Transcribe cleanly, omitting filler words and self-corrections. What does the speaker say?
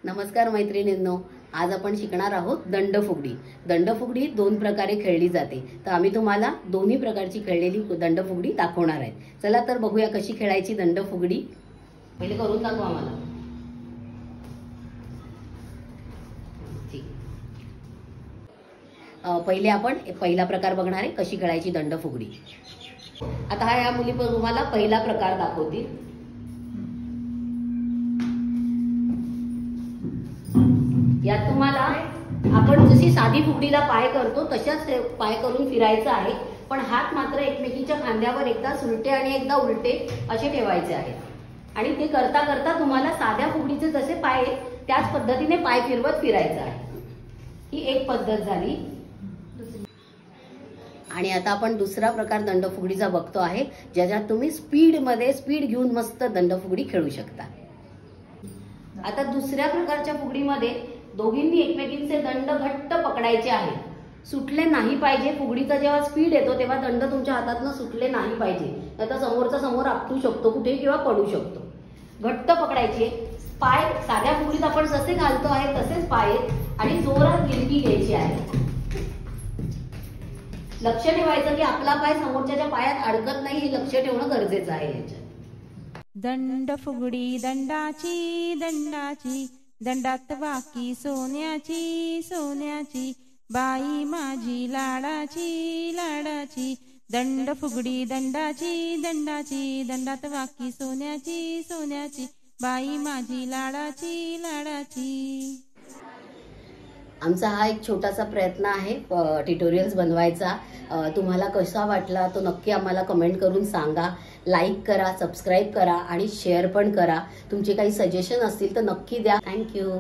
नमस्कार मैत्रिणींनो, आज आपण शिकणार आहोत दंडफुगडी। दंडफुगडी दोन प्रकारे खेळली जाते, तर आम्ही तुम्हाला दोन्ही प्रकारची खेळलेली दंडफुगडी दाखवणार आहे। चला तर बघूया कशी खेळायची दंडफुगडी। पहिले करून दाखवा आम्हाला। ठीक, पहिले आपण पहिला प्रकार बघणार आहे कशी खेळायची दंडफुगडी। आता या मुली तुम्हाला पहिला प्रकार दाखवतील। यात तुम्हाला आपण जशी साधी फुगडीला पाय करतो तशाच पाय करून फिरायचं आहे, पण हात मात्र एकमेकींच्या खांद्यावर एकदा उलटे आणि एकदा उलटे असे ठेवायचे आहेत। आणि ते करता करता तुम्हाला साध्या फुगडीचे जसे पाय त्याच पद्धतीने पाय फिरवत फिरायचं आहे। ही एक पद्धत झाली। आणि आता आपण दुसरा प्रकार दंडफुगडीचा बघतो आहे, ज्याच्यात तुम्ही स्पीड घेऊन मस्त दंडफुगडी खेळू शकता। आता दुसऱ्या प्रकारच्या फुगडीमध्ये दोघींनी एकमेकींचे दंड घट्ट पकडायचे आहेत, सुटले नाही पाहिजे। फुगडीचा जेव्हा स्पीड येतो तेव्हा दंड तुमच्या हातातून सुटले नाही पाहिजे, आता समोरचा समोर आपटू शकतो कुठे किंवा पडू शकतो। घट्ट पकडायचे पाय, साध्या फुगडीत आपण जसे घालतो आहे तसेच पाय आणि जोरात गिरकी घ्यायची आहे। लक्ष ठेवायचं की आपला पाय समोरच्याच्या पायात अडकत नाही, हे लक्ष ठेवणं गरजेचं आहे याच्यात। दंडफुगडी दंडाची दंडाची, दंडात वाकी सोन्याची सोन्याची, बाई माझी लाडाची लाडाची। दंडफुगडी दंडाची दंडाची, दंडात वाकी सोन्याची सोन्याची, बाई माझी लाडाची लाडाची। आमचा हा एक छोटासा प्रयत्न आहे ट्युटोरियल्स बनवायचा। तुम्हाला कसा वाटला तो नक्की आम्हाला कमेंट करून सांगा। लाईक करा, सबस्क्राईब करा आणि शेअर पण करा। तुमचे काही सजेशन असतील तर नक्की द्या। थँक्यू।